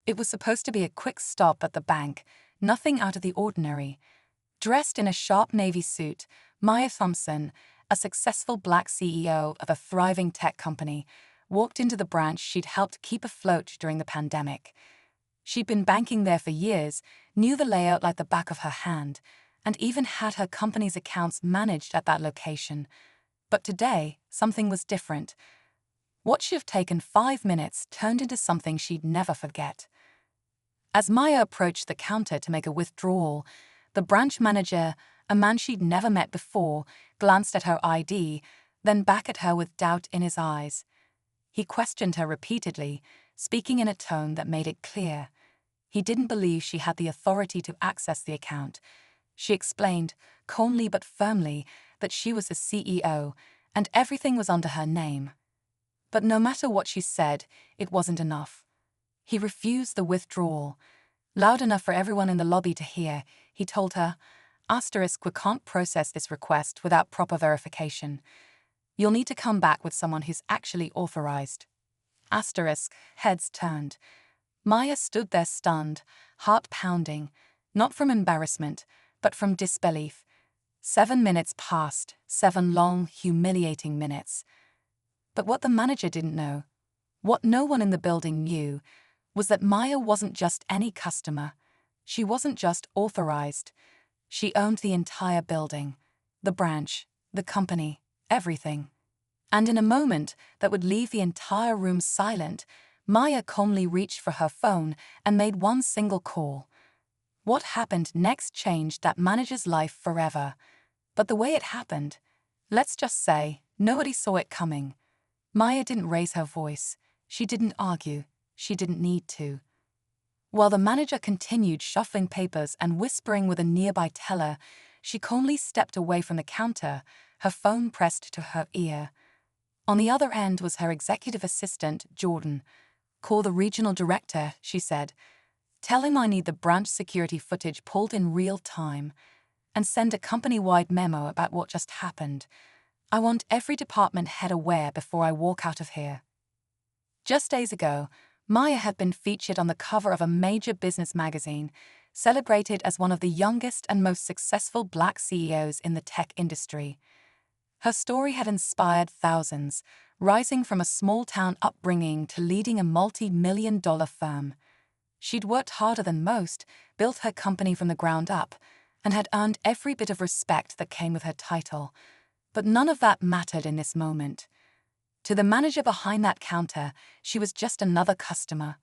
It was supposed to be a quick stop at the bank, nothing out of the ordinary. Dressed in a sharp navy suit, Maya Thompson, a successful Black CEO of a thriving tech company, walked into the branch she'd helped keep afloat during the pandemic. She'd been banking there for years, knew the layout like the back of her hand, and even had her company's accounts managed at that location. But today, something was different. What should have taken 5 minutes turned into something she'd never forget. As Maya approached the counter to make a withdrawal, the branch manager, a man she'd never met before, glanced at her ID, then back at her with doubt in his eyes. He questioned her repeatedly, speaking in a tone that made it clear. He didn't believe she had the authority to access the account. She explained, calmly but firmly, that she was the CEO, and everything was under her name. But no matter what she said, it wasn't enough. He refused the withdrawal. Loud enough for everyone in the lobby to hear, he told her, "We can't process this request without proper verification. You'll need to come back with someone who's actually authorized." Heads turned. Maya stood there stunned, heart pounding, not from embarrassment, but from disbelief. 7 minutes passed, 7 long, humiliating minutes. But what the manager didn't know, what no one in the building knew, was that Maya wasn't just any customer. She wasn't just authorized. She owned the entire building, the branch, the company, everything. And in a moment that would leave the entire room silent, Maya calmly reached for her phone and made one single call. What happened next changed that manager's life forever. But the way it happened, let's just say, nobody saw it coming. Maya didn't raise her voice. She didn't argue. She didn't need to. While the manager continued shuffling papers and whispering with a nearby teller, she calmly stepped away from the counter, her phone pressed to her ear. On the other end was her executive assistant, Jordan. "Call the regional director," she said. "Tell him I need the branch security footage pulled in real time. And send a company-wide memo about what just happened. I want every department head aware before I walk out of here." Just days ago, Maya had been featured on the cover of a major business magazine, celebrated as one of the youngest and most successful Black CEOs in the tech industry. Her story had inspired thousands, rising from a small-town upbringing to leading a multi-million-dollar firm. She'd worked harder than most, built her company from the ground up, and had earned every bit of respect that came with her title. But none of that mattered in this moment. To the manager behind that counter, she was just another customer.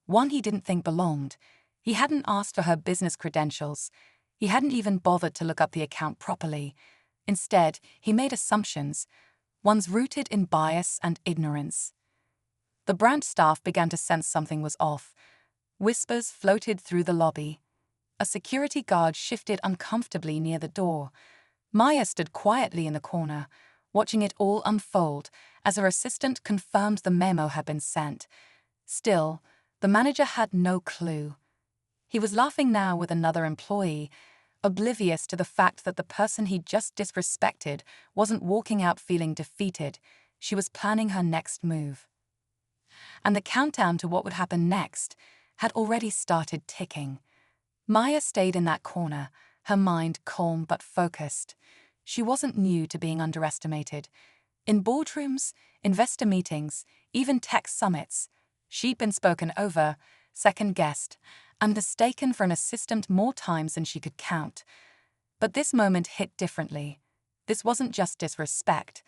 One he didn't think belonged. He hadn't asked for her business credentials. He hadn't even bothered to look up the account properly. Instead, he made assumptions, ones rooted in bias and ignorance. The branch staff began to sense something was off. Whispers floated through the lobby. A security guard shifted uncomfortably near the door. Maya stood quietly in the corner, watching it all unfold as her assistant confirmed the memo had been sent. Still, the manager had no clue. He was laughing now with another employee, oblivious to the fact that the person he'd just disrespected wasn't walking out feeling defeated. She was planning her next move. And the countdown to what would happen next had already started ticking. Maya stayed in that corner, her mind calm but focused. She wasn't new to being underestimated. In boardrooms, investor meetings, even tech summits, she'd been spoken over, second-guessed, and mistaken for an assistant more times than she could count. But this moment hit differently. This wasn't just disrespect.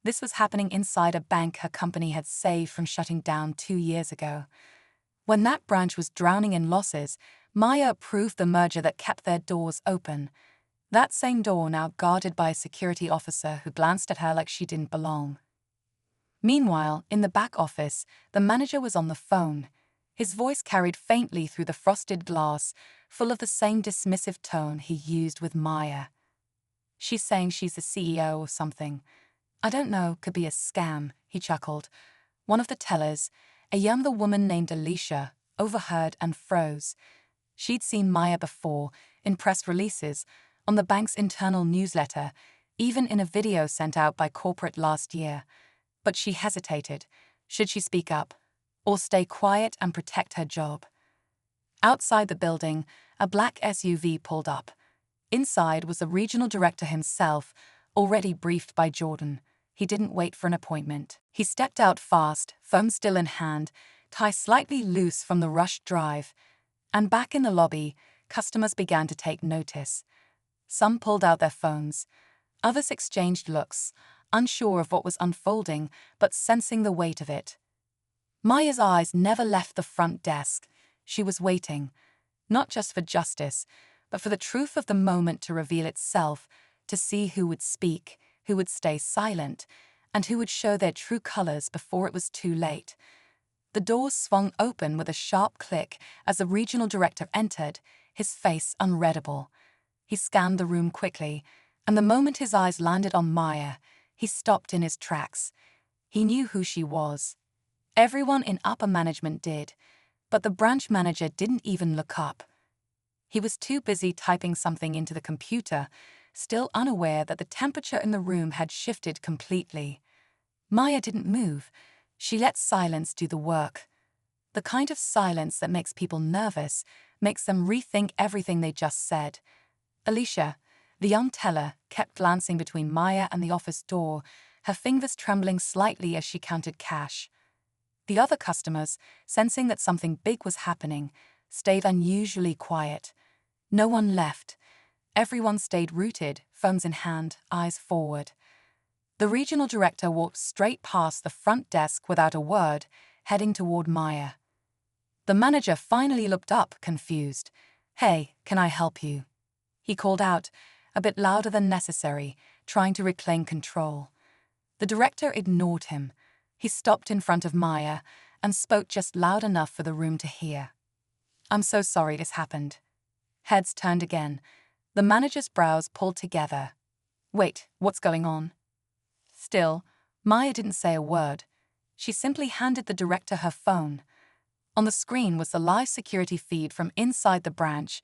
This was happening inside a bank her company had saved from shutting down 2 years ago. When that branch was drowning in losses, Maya approved the merger that kept their doors open. That same door now guarded by a security officer who glanced at her like she didn't belong. Meanwhile, in the back office, the manager was on the phone. His voice carried faintly through the frosted glass, full of the same dismissive tone he used with Maya. "She's saying she's the CEO or something. I don't know, could be a scam," he chuckled. One of the tellers, a younger woman named Alicia, overheard and froze. She'd seen Maya before, in press releases, on the bank's internal newsletter, even in a video sent out by corporate last year. But she hesitated. Should she speak up? Or stay quiet and protect her job? Outside the building, a black SUV pulled up. Inside was the regional director himself, already briefed by Jordan. He didn't wait for an appointment. He stepped out fast, phone still in hand, tie slightly loose from the rushed drive. And back in the lobby, customers began to take notice. Some pulled out their phones. Others exchanged looks, unsure of what was unfolding, but sensing the weight of it. Maya's eyes never left the front desk. She was waiting, not just for justice, but for the truth of the moment to reveal itself, to see who would speak, who would stay silent, and who would show their true colors before it was too late. The doors swung open with a sharp click as the regional director entered, his face unreadable. He scanned the room quickly, and the moment his eyes landed on Maya, he stopped in his tracks. He knew who she was. Everyone in upper management did, but the branch manager didn't even look up. He was too busy typing something into the computer, still unaware that the temperature in the room had shifted completely. Maya didn't move. She let silence do the work. The kind of silence that makes people nervous, makes them rethink everything they just said. Alicia, the young teller, kept glancing between Maya and the office door, her fingers trembling slightly as she counted cash. The other customers, sensing that something big was happening, stayed unusually quiet. No one left. Everyone stayed rooted, phones in hand, eyes forward. The regional director walked straight past the front desk without a word, heading toward Maya. The manager finally looked up, confused. "Hey, can I help you?" He called out, a bit louder than necessary, trying to reclaim control. The director ignored him. He stopped in front of Maya and spoke just loud enough for the room to hear. "I'm so sorry this happened." Heads turned again. The manager's brows pulled together. "Wait, what's going on?" Still, Maya didn't say a word. She simply handed the director her phone. On the screen was the live security feed from inside the branch,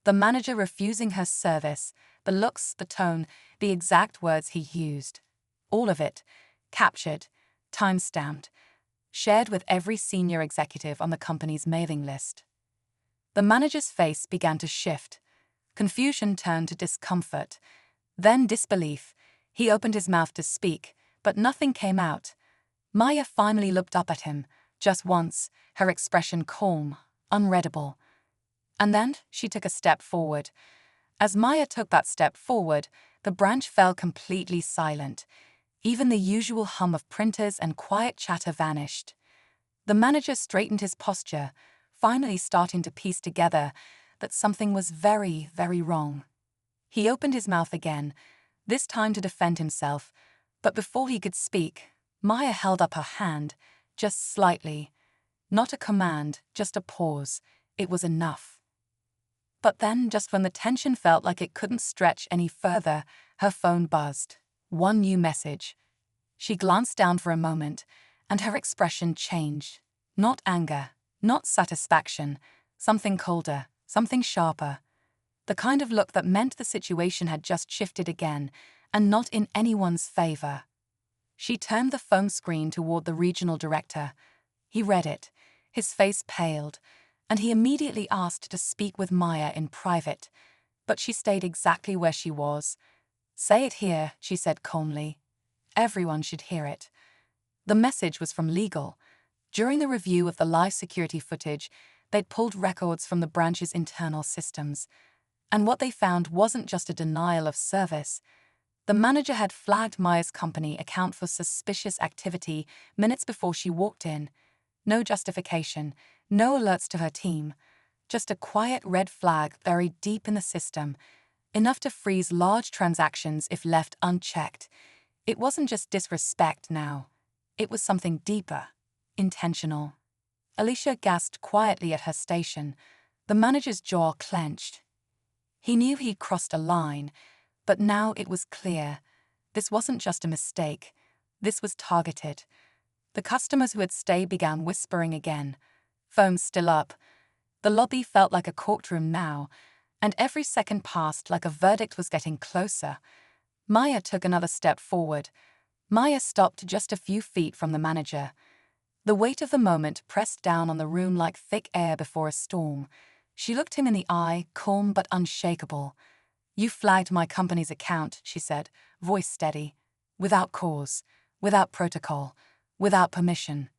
the manager refusing her service, the looks, the tone, the exact words he used. All of it, captured, time-stamped, shared with every senior executive on the company's mailing list. The manager's face began to shift. Confusion turned to discomfort, then disbelief. He opened his mouth to speak, but nothing came out. Maya finally looked up at him, just once, her expression calm, unreadable. And then she took a step forward. As Maya took that step forward, the branch fell completely silent. Even the usual hum of printers and quiet chatter vanished. The manager straightened his posture, finally starting to piece together that something was very, very wrong. He opened his mouth again, this time to defend himself, but before he could speak, Maya held up her hand, just slightly. Not a command, just a pause. It was enough. But then, just when the tension felt like it couldn't stretch any further, her phone buzzed. One new message. She glanced down for a moment, and her expression changed. Not anger, not satisfaction, something colder, something sharper. The kind of look that meant the situation had just shifted again, and not in anyone's favor. She turned the phone screen toward the regional director. He read it. His face paled, and he immediately asked to speak with Maya in private. But she stayed exactly where she was. "Say it here," she said calmly. Everyone should hear it. The message was from legal. During the review of the live security footage, they'd pulled records from the branch's internal systems. And what they found wasn't just a denial of service. The manager had flagged Maya's company account for suspicious activity minutes before she walked in. No justification, no alerts to her team. Just a quiet red flag buried deep in the system, enough to freeze large transactions if left unchecked. It wasn't just disrespect now. It was something deeper, intentional. Alicia gasped quietly at her station. The manager's jaw clenched. He knew he'd crossed a line, but now it was clear. This wasn't just a mistake. This was targeted. The customers who had stayed began whispering again. Phones still up. The lobby felt like a courtroom now, and every second passed like a verdict was getting closer. Maya took another step forward. Maya stopped just a few feet from the manager. The weight of the moment pressed down on the room like thick air before a storm. She looked him in the eye, calm but unshakable. "You flagged my company's account," she said, voice steady. "Without cause, without protocol, without permission."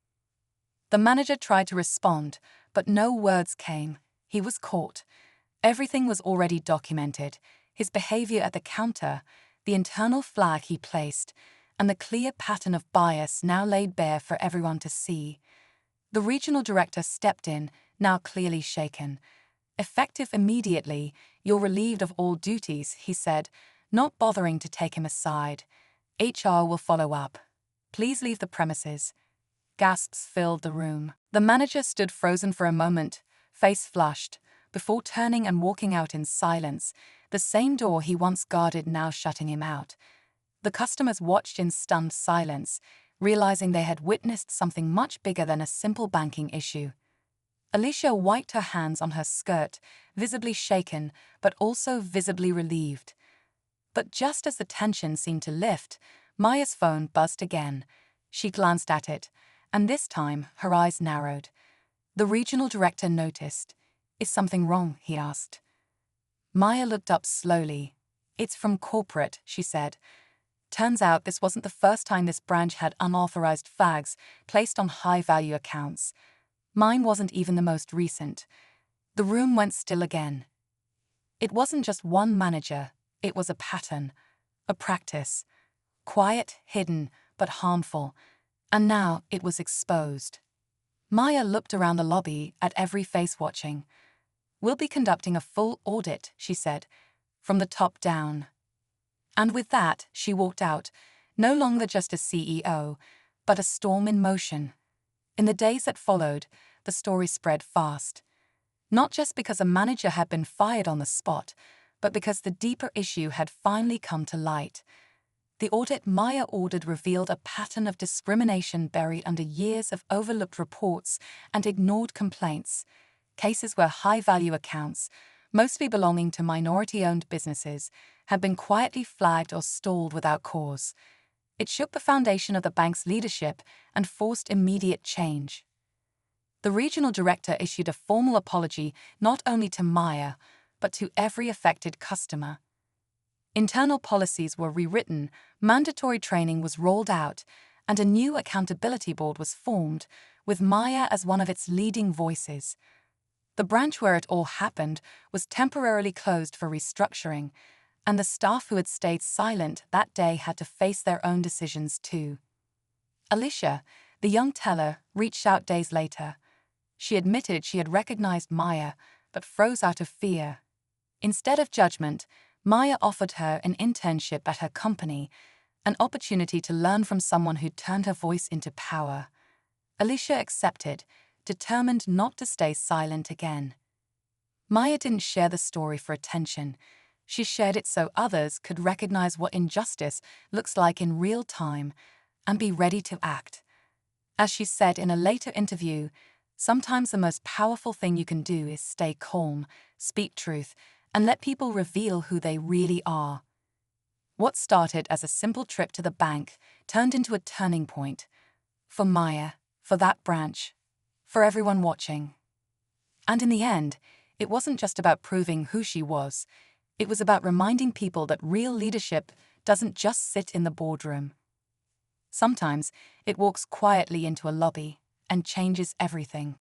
The manager tried to respond, but no words came. He was caught. Everything was already documented: his behavior at the counter, the internal flag he placed, and the clear pattern of bias now laid bare for everyone to see. The regional director stepped in, now clearly shaken. "Effective immediately, you're relieved of all duties," he said, not bothering to take him aside. "HR will follow up. Please leave the premises." Gasps filled the room. The manager stood frozen for a moment, face flushed, before turning and walking out in silence, the same door he once guarded now shutting him out. The customers watched in stunned silence, realizing they had witnessed something much bigger than a simple banking issue. Alicia wiped her hands on her skirt, visibly shaken, but also visibly relieved. But just as the tension seemed to lift, Maya's phone buzzed again. She glanced at it, and this time her eyes narrowed. The regional director noticed. "Is something wrong?" he asked. Maya looked up slowly. "It's from corporate," she said. Turns out this wasn't the first time this branch had unauthorized flags placed on high-value accounts. Mine wasn't even the most recent. The room went still again. It wasn't just one manager, it was a pattern, a practice. Quiet, hidden, but harmful. And now it was exposed. Maya looked around the lobby at every face watching. "We'll be conducting a full audit," she said, "from the top down." And with that, she walked out, no longer just a CEO, but a storm in motion. In the days that followed, the story spread fast. Not just because a manager had been fired on the spot, but because the deeper issue had finally come to light. The audit Maya ordered revealed a pattern of discrimination buried under years of overlooked reports and ignored complaints. Cases where high-value accounts, mostly belonging to minority-owned businesses, had been quietly flagged or stalled without cause. It shook the foundation of the bank's leadership and forced immediate change. The regional director issued a formal apology not only to Maya, but to every affected customer. Internal policies were rewritten, mandatory training was rolled out, and a new accountability board was formed, with Maya as one of its leading voices. The branch where it all happened was temporarily closed for restructuring, and the staff who had stayed silent that day had to face their own decisions too. Alicia, the young teller, reached out days later. She admitted she had recognized Maya, but froze out of fear. Instead of judgment, Maya offered her an internship at her company, an opportunity to learn from someone who'd turned her voice into power. Alicia accepted, determined not to stay silent again. Maya didn't share the story for attention. She shared it so others could recognize what injustice looks like in real time and be ready to act. As she said in a later interview, sometimes the most powerful thing you can do is stay calm, speak truth, and let people reveal who they really are. What started as a simple trip to the bank turned into a turning point. For Maya, for that branch, for everyone watching. And in the end, it wasn't just about proving who she was. It was about reminding people that real leadership doesn't just sit in the boardroom. Sometimes it walks quietly into a lobby and changes everything.